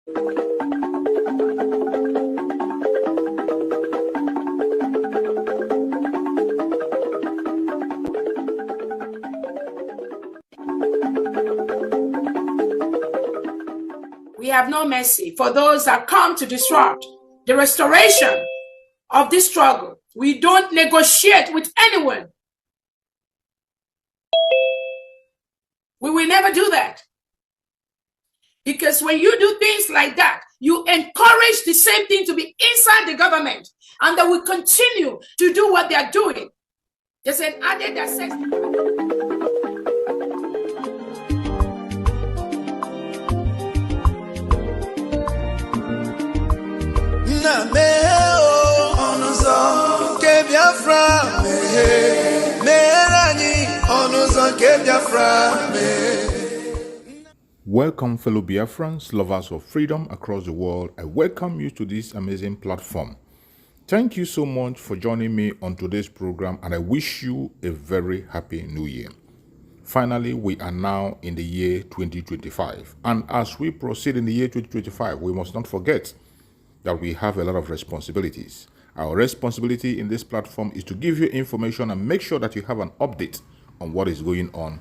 We have no mercy for those that come to disrupt the restoration of this struggle. We don't negotiate with anyone. We will never do that. Because when you do things like that, you encourage the same thing to be inside the government, and they will continue to do what they are doing. There's an added that says, Welcome, fellow Biafrans, lovers of freedom across the world. I welcome you to this amazing platform. Thank you so much for joining me on today's program, and I wish you a very happy new year. Finally, we are now in the year 2025, and as we proceed in the year 2025, we must not forget that we have a lot of responsibilities. Our responsibility in this platform is to give you information and make sure that you have an update on what is going on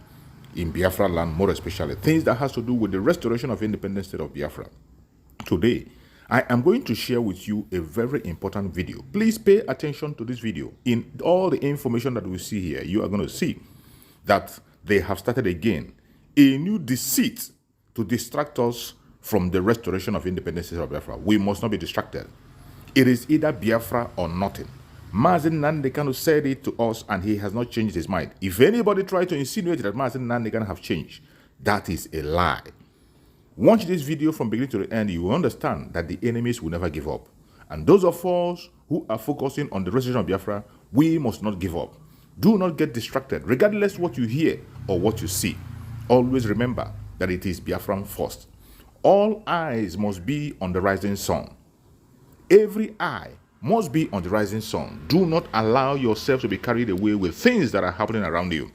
in Biafra land, more especially things that has to do with the restoration of independent state of Biafra. Today, I am going to share with you a very important video. Please pay attention to this video. In all the information that we see here, you are going to see that they have started again a new deceit to distract us from the restoration of independent state of Biafra. We must not be distracted. It is either Biafra or nothing. Mazi Nnamdi Kanu said it to us, and he has not changed his mind. If anybody tries to insinuate that Mazi Nnamdi Kanu have changed, that is a lie. Watch this video from beginning to the end. You will understand that the enemies will never give up. And those of us who are focusing on the restoration of Biafra, we must not give up. Do not get distracted, regardless what you hear or what you see. Always remember that it is Biafran first. All eyes must be on the rising sun. Every eye must be on the rising sun. Do not allow yourself to be carried away with things that are happening around you.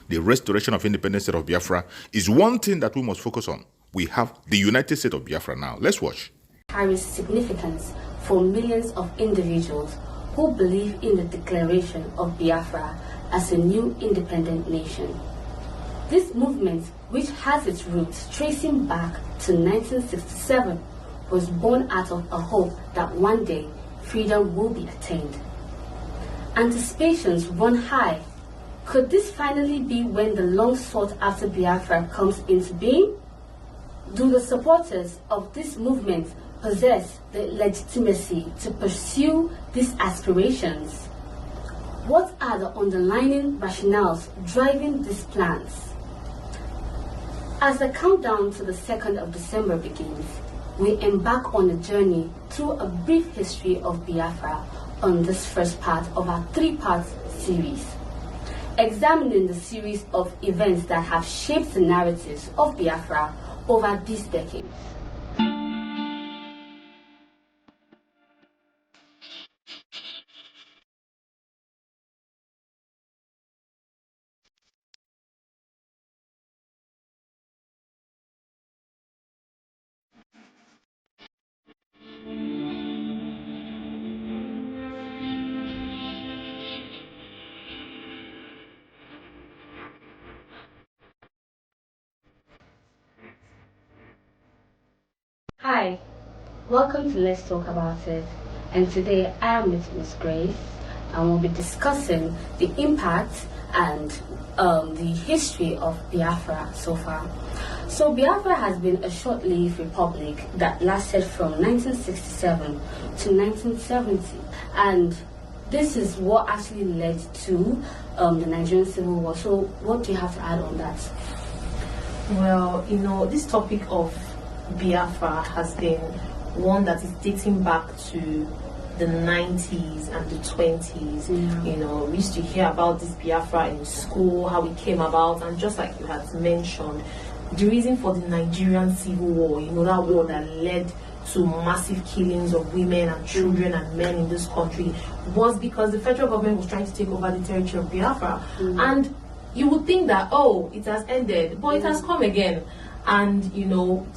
The restoration of independent state of Biafra is one thing that we must focus on. We have the United States of Biafra now. Let's watch. Carries significance for millions of individuals who believe in the declaration of Biafra as a new independent nation. This movement, which has its roots tracing back to 1967, was born out of a hope that one day freedom will be attained. Anticipations run high. Could this finally be when the long sought after Biafra comes into being? Do the supporters of this movement possess the legitimacy to pursue these aspirations? What are the underlying rationales driving these plans? As the countdown to the 2nd of December begins, we embark on a journey through a brief history of Biafra on this first part of our 3-part series, examining the series of events that have shaped the narratives of Biafra over these decades. Hi, welcome to Let's Talk About It, and today I am with Ms. Grace, and we'll be discussing the impact and the history of Biafra so far. So Biafra has been a short-lived republic that lasted from 1967 to 1970, and this is what actually led to the Nigerian Civil War. So what do you have to add on that? Well, this topic of Biafra has been one that is dating back to the 90s and the 20s. Yeah. We used to hear about this Biafra in school, how it came about, and just like you had mentioned, the reason for the Nigerian Civil War, that war that led to massive killings of women and children and men in this country, was because the federal government was trying to take over the territory of Biafra. And you would think that, it has ended, but it has come again. And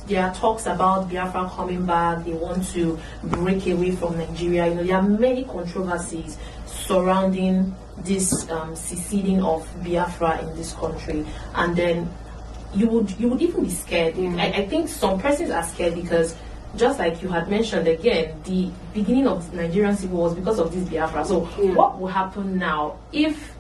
there are talks about Biafra coming back. They want to break away from Nigeria. There are many controversies surrounding this seceding of Biafra in this country. And then you would even be scared. I think some persons are scared because, just like you had mentioned again, the beginning of the Nigerian civil war was because of this Biafra. So what will happen now if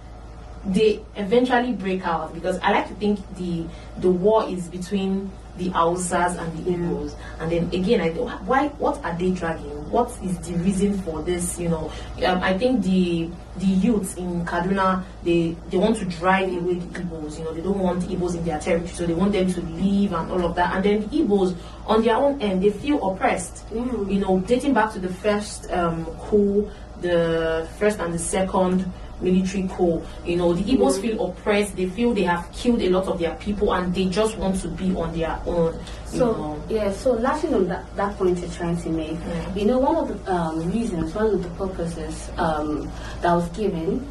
they eventually break out? Because I like to think the war is between the Hausas and the Igbos. And then again, what are they dragging? What is the reason for this? I think the youths in Kaduna, they want to drive away the Igbos. They don't want the Igbos in their territory, so they want them to leave and all of that. And then the Igbos, on their own end, they feel oppressed. Dating back to the first coup, the first and the second military coup, the Igbos feel oppressed. They feel they have killed a lot of their people, and they just want to be on their own. So lastly on that point you're trying to make, one of the reasons, one of the purposes that was given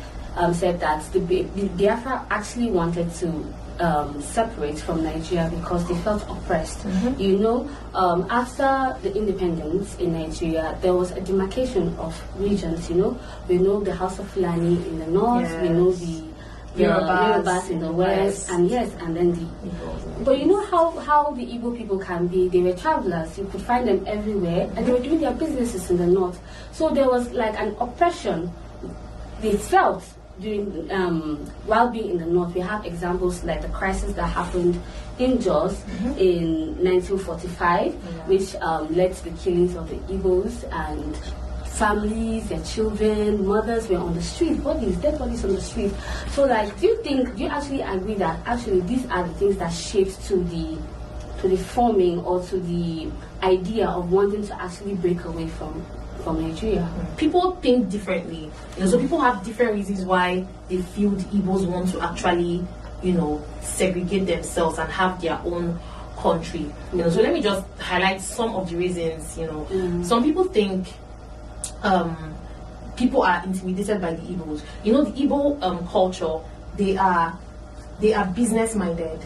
said that the Biafra actually wanted to separate from Nigeria because they felt oppressed. After the independence in Nigeria, there was a demarcation of regions. We know the House of Fulani in the north, we know the Yorubas in the west, and then the Igbo. But you know how the Igbo people can be. They were travelers. You could find them everywhere, and they were doing their businesses in the north. So there was like an oppression they felt during while being in the north. We have examples like the crisis that happened in Jos in 1945, which led to the killings of the Igbos, and families, their children, mothers were on the street, dead bodies on the street. So do you actually agree that actually these are the things that shaped to the forming or to the idea of wanting to actually break away from Nigeria? People think differently. So people have different reasons why they feel the Igbos want to actually, segregate themselves and have their own country. So let me just highlight some of the reasons. Some people think people are intimidated by the Igbos. The Igbo culture, they are business minded.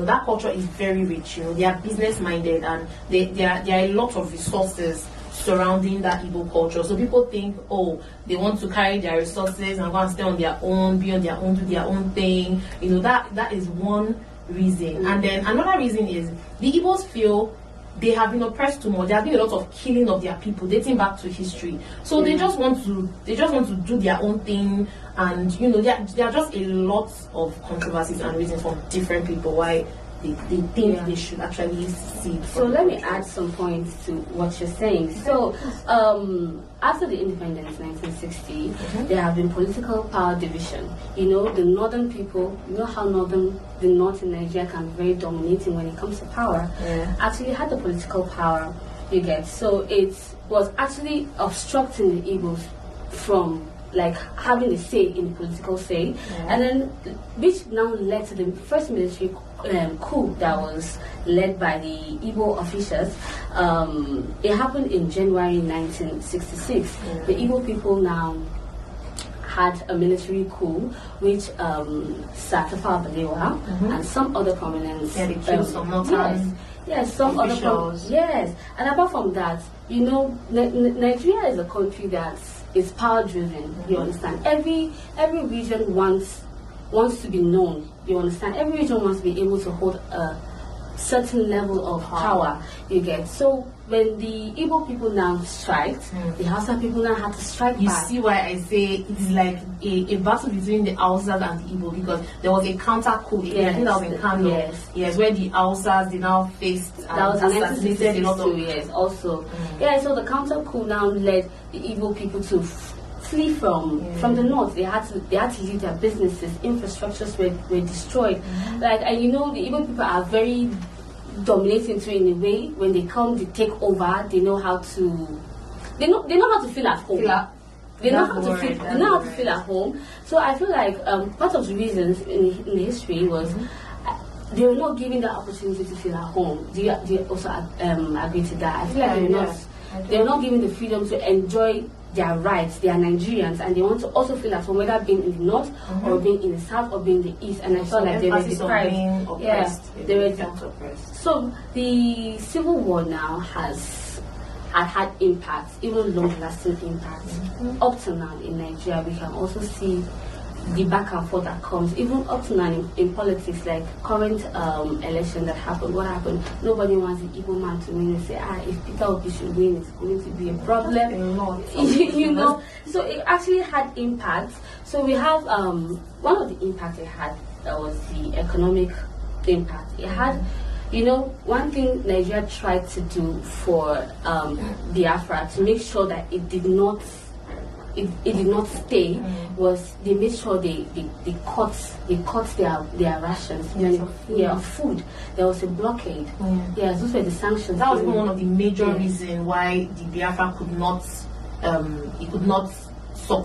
That culture is very rich. They are business minded, and there are a lot of resources surrounding that Igbo culture. So people think, they want to carry their resources and go and stay on their own, be on their own, do their own thing. That is one reason. And then another reason is the Igbos feel they have been oppressed too much. There has been a lot of killing of their people dating back to history. So they just want to do their own thing, and there are just a lot of controversies and reasons from different people why they think they should actually secede. So let me add some points to what you're saying. So after the independence, 1960, there have been political power division. The northern people, how the north in Nigeria can be very dominating when it comes to power, actually had the political power, you get. So it was actually obstructing the Igbos from having a say in the political say, and then which now led to the first military coup that was led by the Igbo officers. It happened in January 1966. The Igbo people now had a military coup, which Satafa Balewa and some other prominents. They killed some some officials. other and apart from that, Nigeria is a country that is power driven. You understand? Every region wants to be known. You understand? Every region wants to be able to hold a certain level of power. You get. So when the Igbo people now striked, the Hausa people now had to strike back. You see why I say it's like a battle between the Hausas and the Igbo, because there was a counter coup. I think that was in Kano. Yes, where the Hausas they now faced that was assassinated a lot of also. So the counter coup now led the Igbo people to flee from the north. They had to leave their businesses. Infrastructures were destroyed. The Igbo people are very dominating too in a way. When they come, they take over. They know how to. They know how to feel at home. They know how to feel at home. So I feel like part of the reasons in the history was they were not given the opportunity to feel at home. Do you also agree to that? I feel like they were not given the freedom to enjoy their rights. They are Nigerians, and they want to also feel at home, whether being in the north or being in the south or being in the east. And I felt like they were deprived. They were oppressed. So the civil war now had impacts, even long-lasting impacts. Up to now in Nigeria, we can also see the back and forth that comes, even up to now in politics, like current election that happened. What happened? Nobody wants the Igbo man to win. They say, if Peter Obi should win, it's going to be a problem. You know, so it actually had impacts. So we have one of the impacts it had was the economic impact. It had, you know, one thing Nigeria tried to do for Biafra to make sure that it did not stay was they made sure they cut their rations of food. There was a blockade. Yes, those were the sanctions. That was one of the major reasons why the Biafra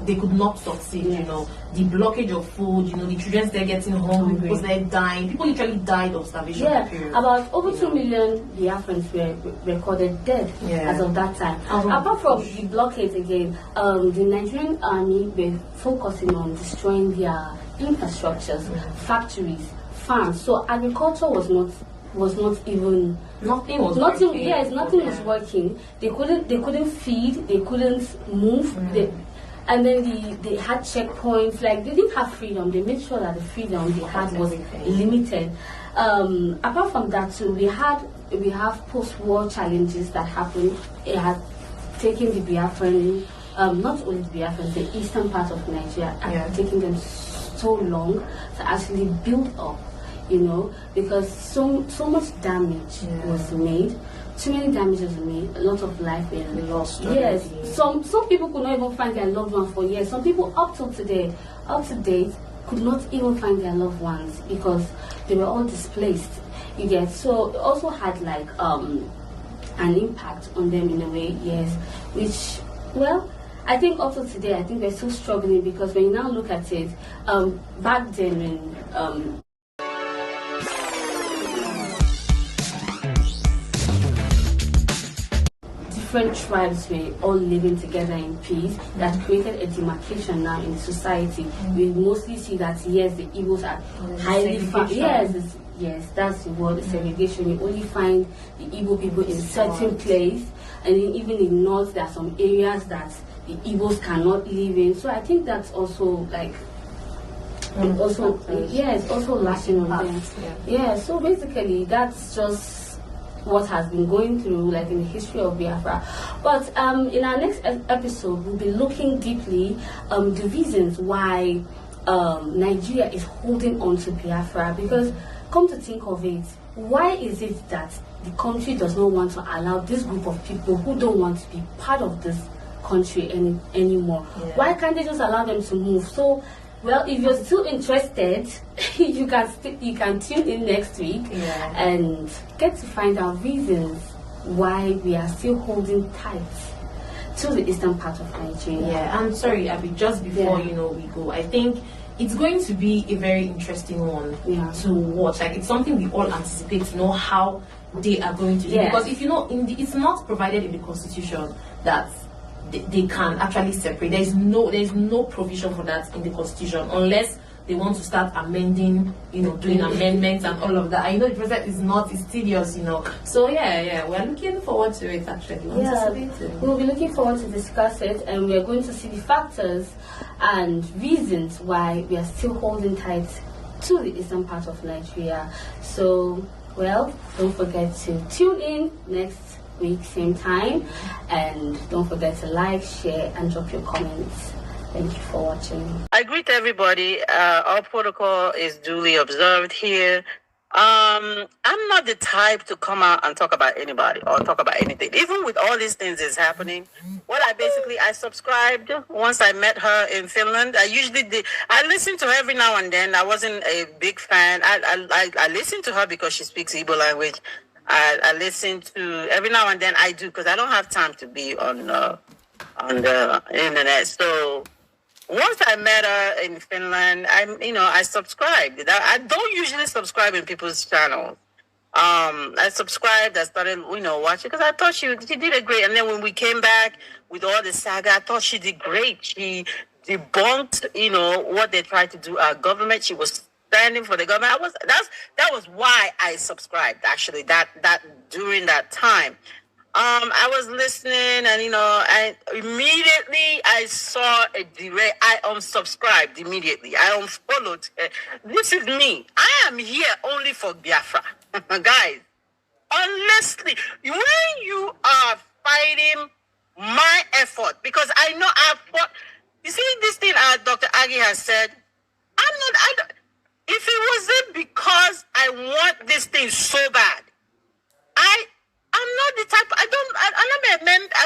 they could not succeed. You know, the blockage of food. You know, the children there getting hungry because they're dying. People literally died of starvation. About over 2 million Biafrans were recorded dead as of that time. Apart from the blockade again, the Nigerian army were focusing on destroying their infrastructures, factories, farms. So agriculture was not even nothing was working. They couldn't feed. They couldn't move. And then they had checkpoints. Like, they didn't have freedom. They made sure that the freedom they had was limited. Apart from that too, we have post-war challenges that happened. It had taken the Biafran, not only the Biafran, the eastern part of Nigeria, and taking them so long to actually build up. You know, because so much damage was made. Too many damages were made. A lot of life were lost. Yes, some people could not even find their loved ones for years. Some people up to date, could not even find their loved ones because they were all displaced. You get, so it also had like an impact on them in a way. Yes, which, well, I think also today, I think we're still struggling because when you now look at it, back then when different tribes were all living together in peace, that created a demarcation now in society. We mostly see that, yes, the Igbos are highly yes, that's the word, the segregation. You only find the Igbo people in certain place, and then even in north there are some areas that the Igbos cannot live in. So I think that's also like it's also lashing on them. So basically that's just what has been going through, like in the history of Biafra. But in our next episode, we'll be looking deeply the reasons why Nigeria is holding on to Biafra. Because come to think of it, why is it that the country does not want to allow this group of people who don't want to be part of this country anymore? Why can't they just allow them to move? So, well, if you're still interested, you can tune in next week and get to find out reasons why we are still holding tight to the eastern part of Nigeria. I'm sorry, Abby, just before we go, I think it's going to be a very interesting one to watch. Like, it's something we all anticipate to know how they are going to do. Because if you know, it's not provided in the constitution that they can actually separate. There's no provision for that in the constitution unless they want to start amending, doing amendments and all of that. I know the process is tedious, So we're looking forward to it actually. We'll be looking forward to discuss it, and we're going to see the factors and reasons why we are still holding tight to the eastern part of Nigeria. So, well, don't forget to tune in next week, same time, and don't forget to like, share, and drop your comments. Thank you for watching. I greet everybody. Our protocol is duly observed here. I'm not the type to come out and talk about anybody or talk about anything. Even with all these things that's happening, I subscribed once I met her in Finland. I usually did. I listen to her every now and then. I wasn't a big fan. I listen to her because she speaks Igbo language. I listen to every now and then. I do because I don't have time to be on the internet. So once I met her in Finland, I subscribed. I don't usually subscribe in people's channels. I subscribed. I started, watching because I thought she did a great. And then when we came back with all the saga, I thought she did great. She debunked, what they tried to do. Our government. She was standing for the government. That was why I subscribed. Actually, that during that time. I was listening, and I saw a delay. I unsubscribed immediately. I unfollowed. This is me. I am here only for Biafra, guys. Honestly, when you are fighting my effort, because I know I've fought. You see this thing, Dr. Aggie has said. If it wasn't because I want this thing so bad, I'm not the type.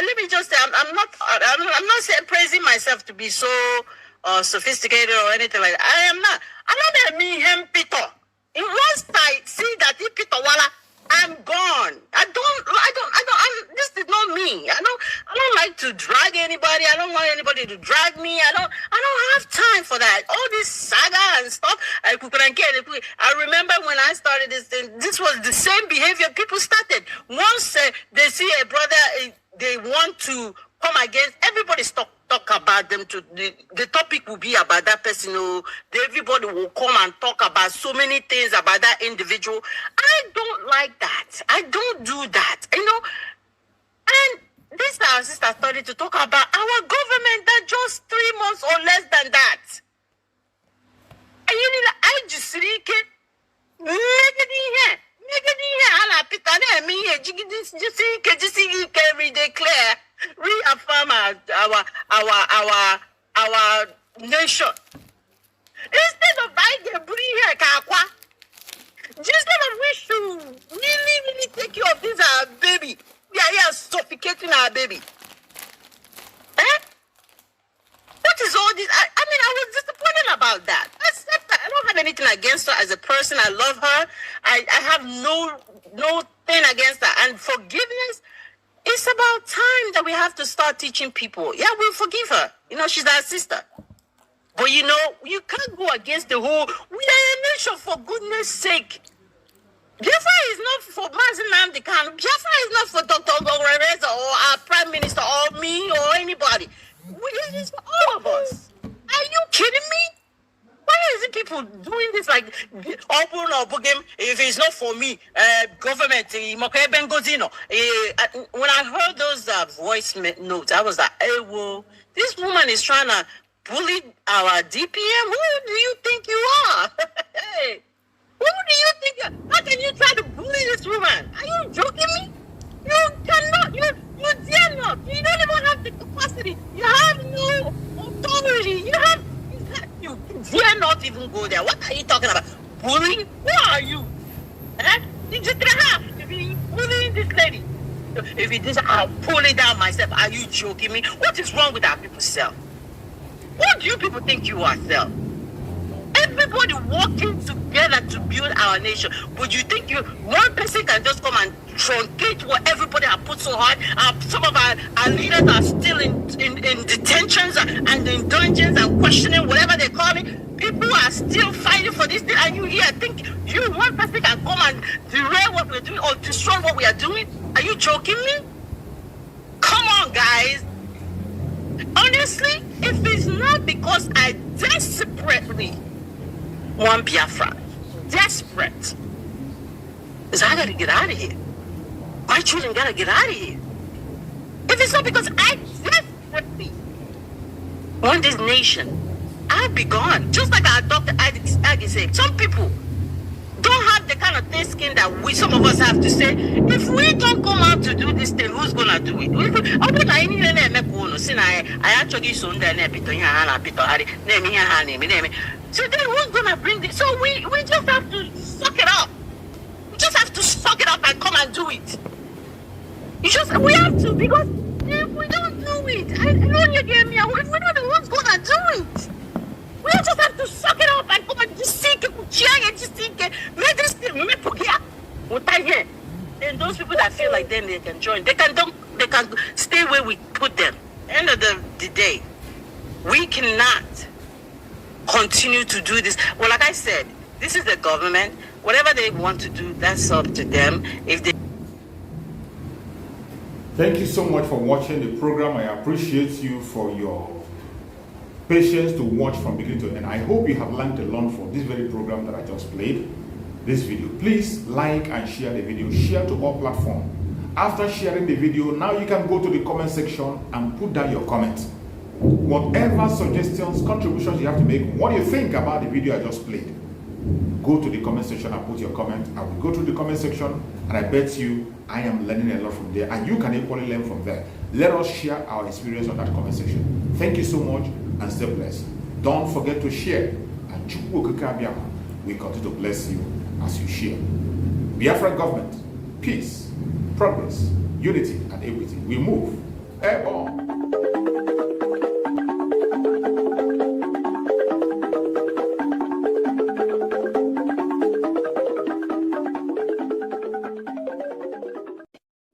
Let me just say, I'm not saying praising myself to be so sophisticated or anything like that. I am not. I'm not a me him Peter. In once I see that he Peter Walla, I'm gone. This is not me. I don't like to drag anybody. I don't want anybody to drag me. I don't have time for that. All this saga and stuff. I remember when I started this thing, this was the same behavior people started. Once they see a brother, they want to come against, everybody talk about them. The topic will be about that person. Everybody will come and talk about so many things about that individual. I don't like that. I don't do that. And this our sister started to talk about our government that just 3 months or less than that. And I just reaffirm our nation. Instead of we should really take care of this our baby. We are here suffocating our baby. What is all this? I was disappointed about that. I don't have anything against her as a person. I love her. I have no thing against her. And forgiveness, it's about time that we have to start teaching people. Yeah, we'll forgive her. She's our sister. But you can't go against the whole, we are a nation, for goodness sake. Biafra is not for Mazi Nnamdi Kanu. Biafra is not for Dr. Ogorereza or our Prime Minister or me or anybody. It is for all of us. Are you kidding me? Why is it people doing this like open or game? If it's not for me, government, when I heard those voice notes, I was like, hey, well, this woman is trying to bully our DPM. Who do you think you are? Hey, who do you think you are? How can you try to bully this woman? Are you joking me? You cannot. You dare not. You don't even have the capacity. You have no authority. You dare not even go there. What are you talking about? Bullying? Who are you? You just have to be bullying this lady. If it is, I'll pull it down myself. Are you joking me? What is wrong with our people's self? What do you people think you are, self? Everybody working together to build our nation. But you think one person can just come and truncate what everybody has put so hard? Some of our leaders are still in detentions and in dungeons and questioning whatever they call it. People are still fighting for this thing. And you here think one person can come and derail what we're doing or destroy what we are doing? Are you joking me? Come on, guys. Honestly, if it's not because I desperately want Biafra, desperate, is I gotta get out of here. My children gotta get out of here. If it's not because I desperately want this nation, I'd be gone. Just like our Dr. Aggie said, some people don't have the kind of thin skin that some of us have to say, if we don't come out to do this thing, who's gonna do it? So then who's gonna bring this? So we just have to suck it up. We just have to suck it up and come and do it. We have to, because if we don't do it, I know you get me. If we don't know who's gonna do it. We just have to suck it up and come and just seek it, make this thing, and those people that feel like then they can join, they can stay where we put them. End of the day, we cannot continue to do this. Well, like I said, this is the government. whatever they want to do, that's up to them. If they Thank you so much for watching the program. I appreciate you for your patience to watch from beginning to end. I hope you have learned a lot from this very program that I just played, this video. Please like and share the video. Share to all platforms. After sharing the video, now you can go to the comment section and put down your comments. Whatever suggestions, contributions you have to make, what do you think about the video I just played? Go to the comment section and put your comment. I will go through the comment section, and I bet you I am learning a lot from there, and you can equally learn from there. Let us share our experience on that comment section. Thank you so much, and stay blessed. Don't forget to share, and we continue to bless you as you share. Biafran government, peace, progress, unity, and equity. We move. Airborne.